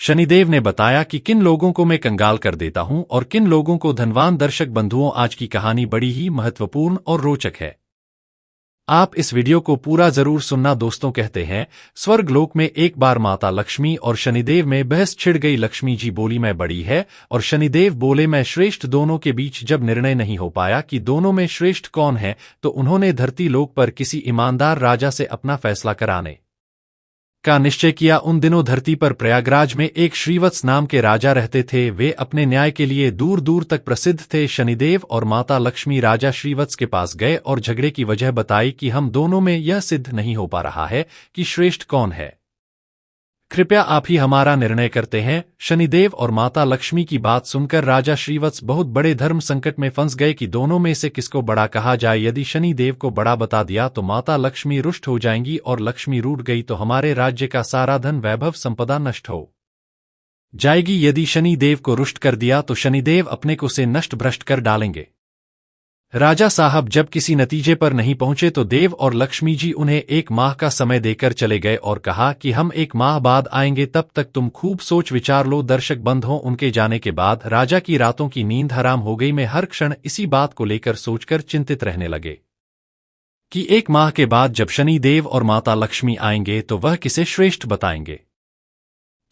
शनिदेव ने बताया कि किन लोगों को मैं कंगाल कर देता हूं और किन लोगों को धनवान। दर्शक बंधुओं, आज की कहानी बड़ी ही महत्वपूर्ण और रोचक है। आप इस वीडियो को पूरा जरूर सुनना। दोस्तों, कहते हैं स्वर्गलोक में एक बार माता लक्ष्मी और शनिदेव में बहस छिड़ गई। लक्ष्मी जी बोली मैं बड़ी है और शनिदेव बोले मैं श्रेष्ठ। दोनों के बीच जब निर्णय नहीं हो पाया कि दोनों में श्रेष्ठ कौन है, तो उन्होंने धरती लोक पर किसी ईमानदार राजा से अपना फैसला कराने का निश्चय किया। उन दिनों धरती पर प्रयागराज में एक श्रीवत्स नाम के राजा रहते थे। वे अपने न्याय के लिए दूर दूर तक प्रसिद्ध थे। शनिदेव और माता लक्ष्मी राजा श्रीवत्स के पास गए और झगड़े की वजह बताई कि हम दोनों में यह सिद्ध नहीं हो पा रहा है कि श्रेष्ठ कौन है। कृपया आप ही हमारा निर्णय करते हैं। शनिदेव और माता लक्ष्मी की बात सुनकर राजा श्रीवत्स बहुत बड़े धर्म संकट में फंस गए कि दोनों में से किसको बड़ा कहा जाए। यदि शनिदेव को बड़ा बता दिया तो माता लक्ष्मी रुष्ट हो जाएंगी और लक्ष्मी रूठ गई तो हमारे राज्य का सारा धन वैभव संपदा नष्ट हो जाएगी। यदि शनिदेव को रुष्ट कर दिया तो शनिदेव अपने को से नष्ट भ्रष्ट कर डालेंगे। राजा साहब जब किसी नतीजे पर नहीं पहुंचे तो देव और लक्ष्मी जी उन्हें 1 माह का समय देकर चले गए और कहा कि हम 1 माह बाद आएंगे, तब तक तुम खूब सोच विचार लो। दर्शक बंधुओं, उनके जाने के बाद राजा की रातों की नींद हराम हो गई। मैं हर क्षण इसी बात को लेकर सोचकर चिंतित रहने लगे कि 1 माह के बाद जब शनिदेव और माता लक्ष्मी आएंगे तो वह किसे श्रेष्ठ बताएंगे,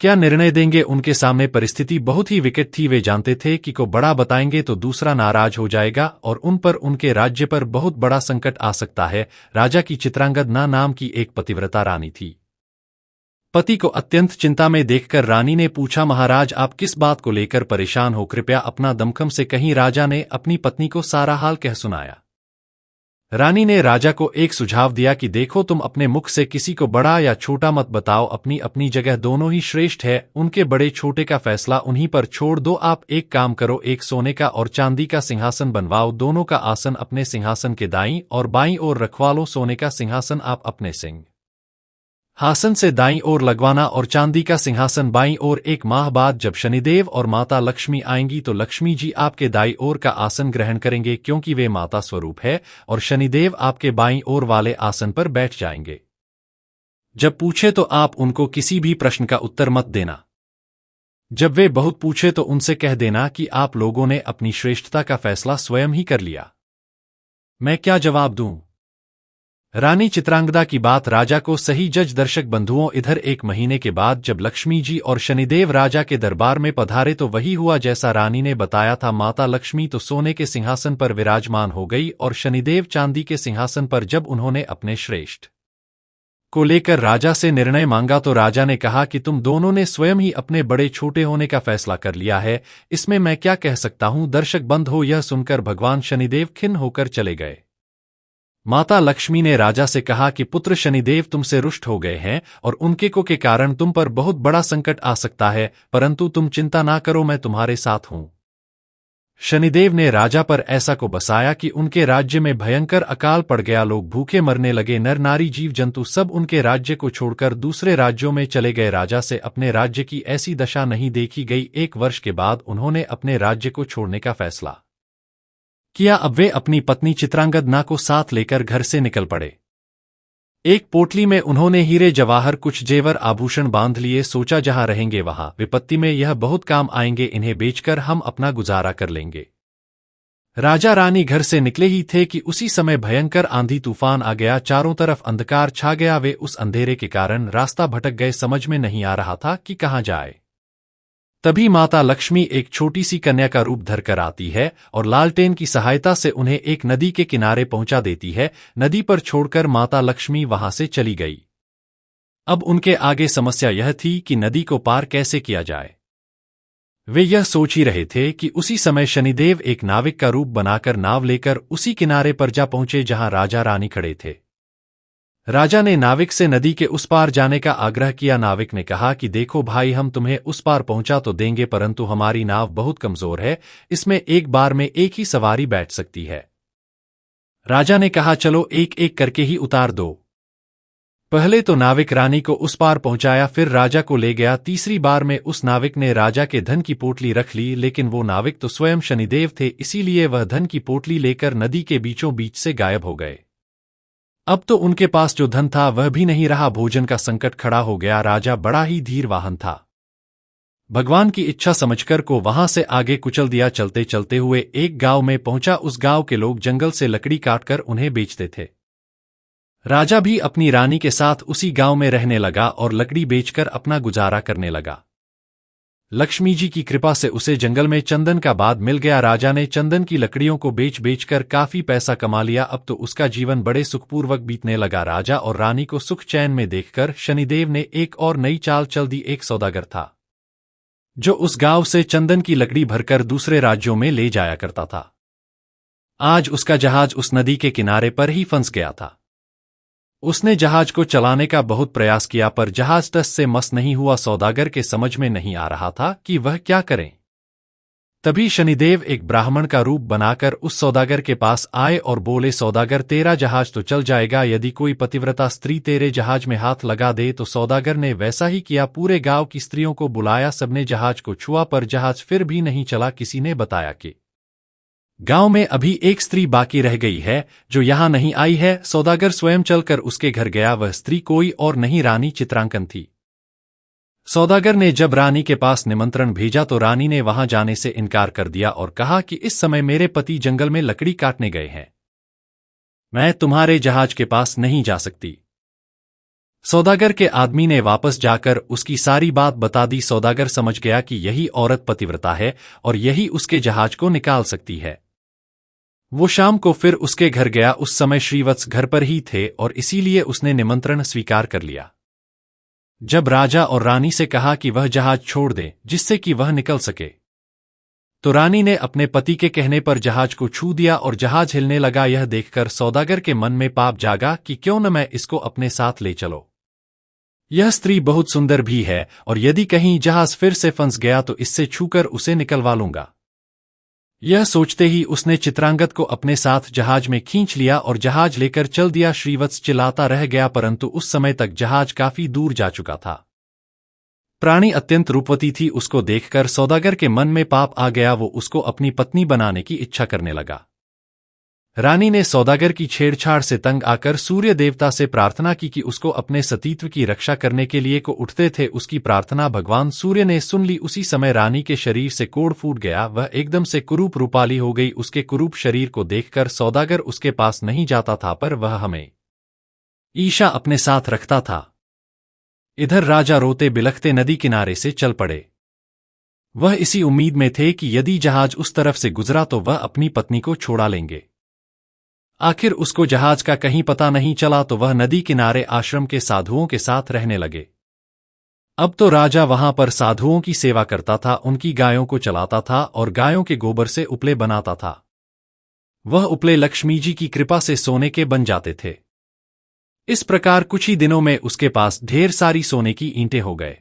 क्या निर्णय देंगे। उनके सामने परिस्थिति बहुत ही विकट थी। वे जानते थे कि को बड़ा बताएंगे तो दूसरा नाराज हो जाएगा और उन पर, उनके राज्य पर बहुत बड़ा संकट आ सकता है। राजा की चित्रांगदा नाम की एक पतिव्रता रानी थी। पति को अत्यंत चिंता में देखकर रानी ने पूछा, महाराज आप किस बात को लेकर परेशान हो, कृपया अपना दमखम से कहीं। राजा ने अपनी पत्नी को सारा हाल कह सुनाया। रानी ने राजा को एक सुझाव दिया कि देखो, तुम अपने मुख से किसी को बड़ा या छोटा मत बताओ। अपनी अपनी जगह दोनों ही श्रेष्ठ है। उनके बड़े छोटे का फैसला उन्हीं पर छोड़ दो। आप एक काम करो, एक सोने का और चांदी का सिंहासन बनवाओ। दोनों का आसन अपने सिंहासन के दाईं और बाईं ओर रखवा लो। सोने का सिंहासन आप अपने सिंहासन से दाईं ओर लगवाना और चांदी का सिंहासन बाईं ओर। 1 माह बाद जब शनिदेव और माता लक्ष्मी आएंगी तो लक्ष्मी जी आपके दाईं ओर का आसन ग्रहण करेंगे, क्योंकि वे माता स्वरूप है, और शनिदेव आपके बाईं ओर वाले आसन पर बैठ जाएंगे। जब पूछे तो आप उनको किसी भी प्रश्न का उत्तर मत देना। जब वे बहुत पूछे तो उनसे कह देना कि आप लोगों ने अपनी श्रेष्ठता का फैसला स्वयं ही कर लिया, मैं क्या जवाब दूं। रानी चित्रांगदा की बात राजा को सही जज। दर्शक बंधुओं, इधर 1 महीने के बाद जब लक्ष्मी जी और शनिदेव राजा के दरबार में पधारे तो वही हुआ जैसा रानी ने बताया था। माता लक्ष्मी तो सोने के सिंहासन पर विराजमान हो गई और शनिदेव चांदी के सिंहासन पर। जब उन्होंने अपने श्रेष्ठ को लेकर राजा से निर्णय मांगा तो राजा ने कहा कि तुम दोनों ने स्वयं ही अपने बड़े छोटे होने का फैसला कर लिया है, इसमें मैं क्या कह सकता हूं। दर्शक बंधुओं, यह सुनकर भगवान शनिदेव खिन्न होकर चले गए। माता लक्ष्मी ने राजा से कहा कि पुत्र शनिदेव तुमसे रुष्ट हो गए हैं और उनके को के कारण तुम पर बहुत बड़ा संकट आ सकता है, परंतु तुम चिंता ना करो, मैं तुम्हारे साथ हूं। शनिदेव ने राजा पर ऐसा को बसाया कि उनके राज्य में भयंकर अकाल पड़ गया। लोग भूखे मरने लगे। नर नारी जीव जंतु सब उनके राज्य को छोड़कर दूसरे राज्यों में चले गए। राजा से अपने राज्य की ऐसी दशा नहीं देखी गई। 1 वर्ष के बाद उन्होंने अपने राज्य को छोड़ने का फैसला किया। अब वे अपनी पत्नी चित्रांगदा को साथ लेकर घर से निकल पड़े। एक पोटली में उन्होंने हीरे जवाहर कुछ जेवर आभूषण बांध लिए। सोचा जहां रहेंगे वहां विपत्ति में यह बहुत काम आएंगे, इन्हें बेचकर हम अपना गुजारा कर लेंगे। राजा रानी घर से निकले ही थे कि उसी समय भयंकर आंधी तूफान आ गया। चारों तरफ अंधकार छा गया। वे उस अंधेरे के कारण रास्ता भटक गए, समझ में नहीं आ रहा था कि कहां जाए। तभी माता लक्ष्मी एक छोटी सी कन्या का रूप धरकर आती है और लालटेन की सहायता से उन्हें एक नदी के किनारे पहुंचा देती है। नदी पर छोड़कर माता लक्ष्मी वहां से चली गई। अब उनके आगे समस्या यह थी कि नदी को पार कैसे किया जाए। वे यह सोच ही रहे थे कि उसी समय शनिदेव एक नाविक का रूप बनाकर नाव लेकर उसी किनारे पर जा पहुंचे जहां राजा रानी खड़े थे। राजा ने नाविक से नदी के उस पार जाने का आग्रह किया। नाविक ने कहा कि देखो भाई, हम तुम्हें उस पार पहुंचा तो देंगे, परंतु हमारी नाव बहुत कमजोर है, इसमें एक बार में एक ही सवारी बैठ सकती है। राजा ने कहा चलो एक एक करके ही उतार दो। पहले तो नाविक रानी को उस पार पहुंचाया, फिर राजा को ले गया। तीसरी बार में उस नाविक ने राजा के धन की पोटली रख ली, लेकिन वो नाविक तो स्वयं शनिदेव थे, इसीलिए वह धन की पोटली लेकर नदी के बीचों बीच से गायब हो गए। अब तो उनके पास जो धन था वह भी नहीं रहा। भोजन का संकट खड़ा हो गया। राजा बड़ा ही धीरवान था। भगवान की इच्छा समझकर को वहां से आगे कुचल दिया। चलते चलते हुए एक गांव में पहुंचा। उस गांव के लोग जंगल से लकड़ी काटकर उन्हें बेचते थे। राजा भी अपनी रानी के साथ उसी गांव में रहने लगा और लकड़ी बेचकर अपना गुजारा करने लगा। लक्ष्मी जी की कृपा से उसे जंगल में चंदन का बाग मिल गया। राजा ने चंदन की लकड़ियों को बेच बेचकर काफी पैसा कमा लिया। अब तो उसका जीवन बड़े सुखपूर्वक बीतने लगा। राजा और रानी को सुख चैन में देखकर शनिदेव ने एक और नई चाल चल दी। एक सौदागर था जो उस गांव से चंदन की लकड़ी भरकर दूसरे राज्यों में ले जाया करता था। आज उसका जहाज उस नदी के किनारे पर ही फंस गया था। उसने जहाज को चलाने का बहुत प्रयास किया पर जहाज टस से मस नहीं हुआ। सौदागर के समझ में नहीं आ रहा था कि वह क्या करें। तभी शनिदेव एक ब्राह्मण का रूप बनाकर उस सौदागर के पास आए और बोले, सौदागर तेरा जहाज तो चल जाएगा यदि कोई पतिव्रता स्त्री तेरे जहाज में हाथ लगा दे तो। सौदागर ने वैसा ही किया। पूरे गांव की स्त्रियों को बुलाया। सबने जहाज को छुआ पर जहाज फिर भी नहीं चला। किसी ने बताया कि गांव में अभी एक स्त्री बाकी रह गई है जो यहां नहीं आई है। सौदागर स्वयं चलकर उसके घर गया। वह स्त्री कोई और नहीं रानी चित्रांकन थी। सौदागर ने जब रानी के पास निमंत्रण भेजा तो रानी ने वहां जाने से इनकार कर दिया और कहा कि इस समय मेरे पति जंगल में लकड़ी काटने गए हैं, मैं तुम्हारे जहाज के पास नहीं जा सकती। सौदागर के आदमी ने वापस जाकर उसकी सारी बात बता दी। सौदागर समझ गया कि यही औरत पतिव्रता है और यही उसके जहाज को निकाल सकती है। वो शाम को फिर उसके घर गया। उस समय श्रीवत्स घर पर ही थे और इसीलिए उसने निमंत्रण स्वीकार कर लिया। जब राजा और रानी से कहा कि वह जहाज छोड़ दे जिससे कि वह निकल सके, तो रानी ने अपने पति के कहने पर जहाज को छू दिया और जहाज हिलने लगा। यह देखकर सौदागर के मन में पाप जागा कि क्यों न मैं इसको अपने साथ ले चलो। यह स्त्री बहुत सुंदर भी है और यदि कहीं जहाज फिर से फंस गया तो इससे छूकर उसे निकलवा लूंगा। यह सोचते ही उसने चित्रांगत को अपने साथ जहाज में खींच लिया और जहाज लेकर चल दिया। श्रीवत्स चिल्लाता रह गया परंतु उस समय तक जहाज काफी दूर जा चुका था। प्राणी अत्यंत रूपवती थी। उसको देखकर सौदागर के मन में पाप आ गया। वो उसको अपनी पत्नी बनाने की इच्छा करने लगा। रानी ने सौदागर की छेड़छाड़ से तंग आकर सूर्य देवता से प्रार्थना की कि उसको अपने सतीत्व की रक्षा करने के लिए को उठते थे। उसकी प्रार्थना भगवान सूर्य ने सुन ली। उसी समय रानी के शरीर से कोढ़ फूट गया। वह एकदम से कुरूप रूपाली हो गई। उसके कुरूप शरीर को देखकर सौदागर उसके पास नहीं जाता था पर वह हमें ईशा अपने साथ रखता था। इधर राजा रोते बिलखते नदी किनारे से चल पड़े। वह इसी उम्मीद में थे कि यदि जहाज उस तरफ से गुजरा तो वह अपनी पत्नी को छोड़ा लेंगे। आखिर उसको जहाज का कहीं पता नहीं चला तो वह नदी किनारे आश्रम के साधुओं के साथ रहने लगे। अब तो राजा वहां पर साधुओं की सेवा करता था, उनकी गायों को चलाता था और गायों के गोबर से उपले बनाता था। वह उपले लक्ष्मी जी की कृपा से सोने के बन जाते थे। इस प्रकार कुछ ही दिनों में उसके पास ढेर सारी सोने की ईंटें हो गए।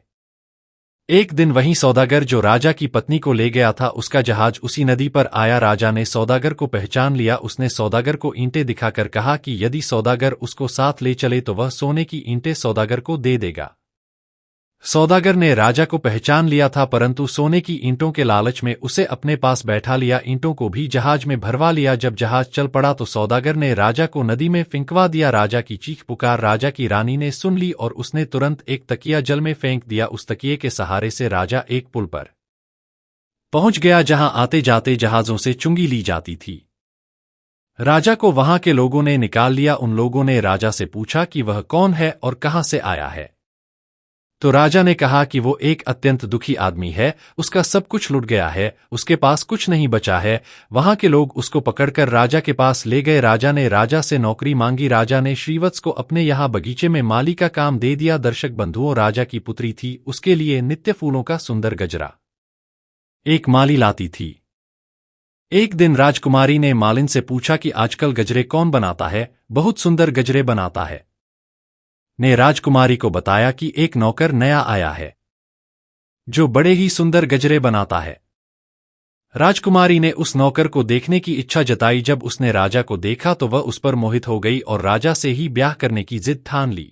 एक दिन वही सौदागर जो राजा की पत्नी को ले गया था उसका जहाज उसी नदी पर आया। राजा ने सौदागर को पहचान लिया। उसने सौदागर को ईंटें दिखाकर कहा कि यदि सौदागर उसको साथ ले चले तो वह सोने की ईंटें सौदागर को दे देगा। सौदागर ने राजा को पहचान लिया था परंतु सोने की ईंटों के लालच में उसे अपने पास बैठा लिया। ईंटों को भी जहाज में भरवा लिया। जब जहाज चल पड़ा तो सौदागर ने राजा को नदी में फिंकवा दिया। राजा की चीख पुकार राजा की रानी ने सुन ली और उसने तुरंत एक तकिया जल में फेंक दिया। उस तकिए के सहारे से राजा एक पुल पर पहुंच गया जहां आते जाते जहाजों से चुंगी ली जाती थी। राजा को वहां के लोगों ने निकाल लिया। उन लोगों ने राजा से पूछा कि वह कौन है और कहां से आया है। तो राजा ने कहा कि वो एक अत्यंत दुखी आदमी है, उसका सब कुछ लुट गया है, उसके पास कुछ नहीं बचा है। वहां के लोग उसको पकड़कर राजा के पास ले गए। राजा से नौकरी मांगी। राजा ने श्रीवत्स को अपने यहाँ बगीचे में माली का काम दे दिया। दर्शक बंधुओं, राजा की पुत्री थी, उसके लिए नित्य फूलों का सुंदर गजरा एक माली लाती थी। एक दिन राजकुमारी ने मालिन से पूछा कि आजकल गजरे कौन बनाता है? बहुत सुंदर गजरे बनाता है। ने राजकुमारी को बताया कि एक नौकर नया आया है जो बड़े ही सुंदर गजरे बनाता है। राजकुमारी ने उस नौकर को देखने की इच्छा जताई। जब उसने राजा को देखा तो वह उस पर मोहित हो गई और राजा से ही ब्याह करने की जिद ठान ली।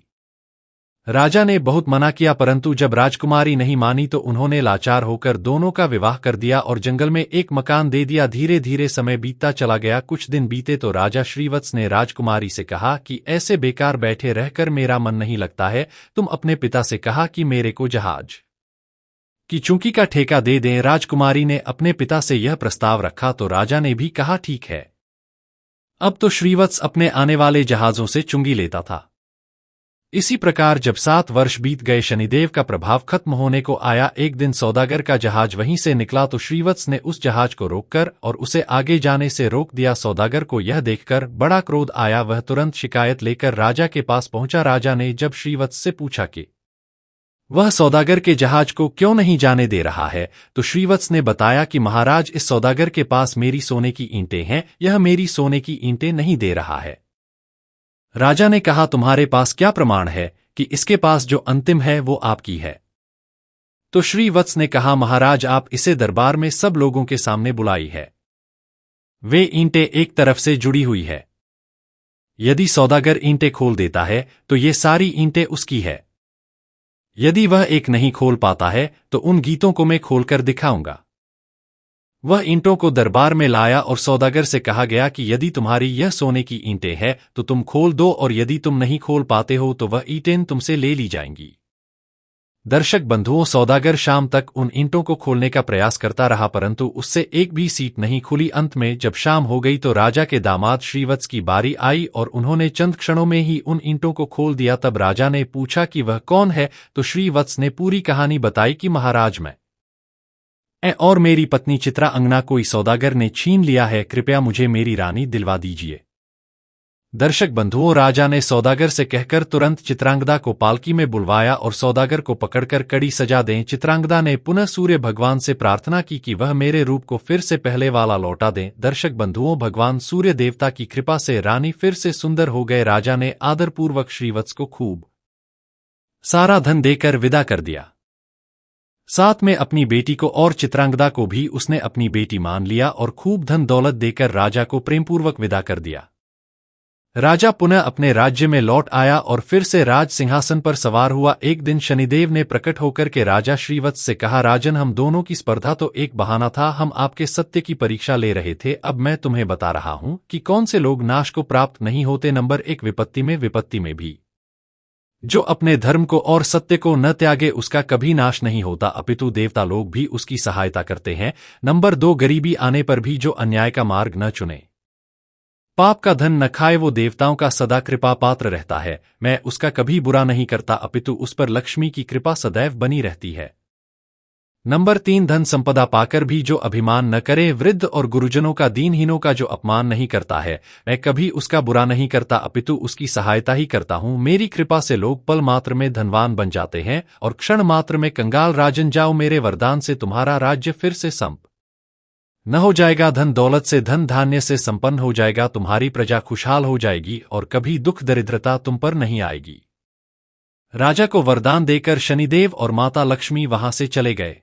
राजा ने बहुत मना किया परंतु जब राजकुमारी नहीं मानी तो उन्होंने लाचार होकर दोनों का विवाह कर दिया और जंगल में एक मकान दे दिया। धीरे धीरे समय बीतता चला गया। कुछ दिन बीते तो राजा श्रीवत्स ने राजकुमारी से कहा कि ऐसे बेकार बैठे रहकर मेरा मन नहीं लगता है, तुम अपने पिता से कहा कि मेरे को जहाज कि चूंकि का ठेका दे दें। राजकुमारी ने अपने पिता से यह प्रस्ताव रखा तो राजा ने भी कहा ठीक है। अब तो श्रीवत्स अपने आने वाले जहाजों से चुंगी लेता था। इसी प्रकार जब 7 वर्ष बीत गए, शनिदेव का प्रभाव खत्म होने को आया। एक दिन सौदागर का जहाज वहीं से निकला तो श्रीवत्स ने उस जहाज को रोककर और उसे आगे जाने से रोक दिया। सौदागर को यह देखकर बड़ा क्रोध आया। वह तुरंत शिकायत लेकर राजा के पास पहुंचा। राजा ने जब श्रीवत्स से पूछा कि वह सौदागर के जहाज को क्यों नहीं जाने दे रहा है, तो श्रीवत्स ने बताया कि महाराज, इस सौदागर के पास मेरी सोने की ईंटें हैं, यह मेरी सोने की ईंटें नहीं दे रहा है। राजा ने कहा, तुम्हारे पास क्या प्रमाण है कि इसके पास जो अंतिम है वो आपकी है? तो श्रीवत्स ने कहा, महाराज, आप इसे दरबार में सब लोगों के सामने बुलाई है। वे ईंटें एक तरफ से जुड़ी हुई है। यदि सौदागर ईंटें खोल देता है तो ये सारी ईंटें उसकी है। यदि वह एक नहीं खोल पाता है तो उन गीतों को मैं खोलकर दिखाऊंगा। वह ईंटों को दरबार में लाया और सौदागर से कहा गया कि यदि तुम्हारी यह सोने की ईंटें हैं तो तुम खोल दो, और यदि तुम नहीं खोल पाते हो तो वह ईंटें तुमसे ले ली जाएंगी। दर्शक बंधुओं, सौदागर शाम तक उन ईंटों को खोलने का प्रयास करता रहा परंतु उससे एक भी सीट नहीं खुली। अंत में जब शाम हो गई तो राजा के दामाद श्रीवत्स की बारी आई और उन्होंने चंद क्षणों में ही उन ईंटों को खोल दिया। तब राजा ने पूछा कि वह कौन है, तो श्रीवत्स ने पूरी कहानी बताई कि महाराज, मैं और मेरी पत्नी चित्रांगना कोई सौदागर ने छीन लिया है, कृपया मुझे मेरी रानी दिलवा दीजिए। दर्शक बंधुओं, राजा ने सौदागर से कहकर तुरंत चित्रांगदा को पालकी में बुलवाया और सौदागर को पकड़कर कड़ी सजा दें। चित्रांगदा ने पुनः सूर्य भगवान से प्रार्थना की कि वह मेरे रूप को फिर से पहले वाला लौटा दें। दर्शक बंधुओं, भगवान सूर्य देवता की कृपा से रानी फिर से सुंदर हो गए। राजा ने आदरपूर्वक श्रीवत्स को खूब सारा धन देकर विदा कर दिया। साथ में अपनी बेटी को और चित्रांगदा को भी उसने अपनी बेटी मान लिया और खूब धन दौलत देकर राजा को प्रेमपूर्वक विदा कर दिया। राजा पुनः अपने राज्य में लौट आया और फिर से राज सिंहासन पर सवार हुआ। एक दिन शनिदेव ने प्रकट होकर के राजा श्रीवत्स से कहा, राजन, हम दोनों की स्पर्धा तो एक बहाना था, हम आपके सत्य की परीक्षा ले रहे थे। अब मैं तुम्हें बता रहा हूं कि कौन से लोग नाश को प्राप्त नहीं होते। नंबर 1, विपत्ति में भी जो अपने धर्म को और सत्य को न त्यागे उसका कभी नाश नहीं होता, अपितु देवता लोग भी उसकी सहायता करते हैं। नंबर 2, गरीबी आने पर भी जो अन्याय का मार्ग न चुने, पाप का धन न खाए, वो देवताओं का सदा कृपा पात्र रहता है। मैं उसका कभी बुरा नहीं करता, अपितु उस पर लक्ष्मी की कृपा सदैव बनी रहती है। नंबर 3, धन संपदा पाकर भी जो अभिमान न करे, वृद्ध और गुरुजनों का, दीनहीनों का जो अपमान नहीं करता है, मैं कभी उसका बुरा नहीं करता, अपितु उसकी सहायता ही करता हूं। मेरी कृपा से लोग पल मात्र में धनवान बन जाते हैं और क्षण मात्र में कंगाल। राजन, जाओ, मेरे वरदान से तुम्हारा राज्य फिर से संप न हो जाएगा, धन दौलत से, धन धान्य से संपन्न हो जाएगा, तुम्हारी प्रजा खुशहाल हो जाएगी और कभी दुख दरिद्रता तुम पर नहीं आएगी। राजा को वरदान देकर शनिदेव और माता लक्ष्मी वहां से चले गए।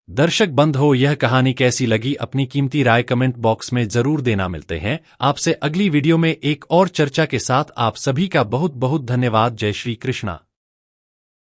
दर्शक बंधुओं, यह कहानी कैसी लगी, अपनी कीमती राय कमेंट बॉक्स में जरूर देना। मिलते हैं आपसे अगली वीडियो में एक और चर्चा के साथ। आप सभी का बहुत बहुत धन्यवाद। जय श्री कृष्णा।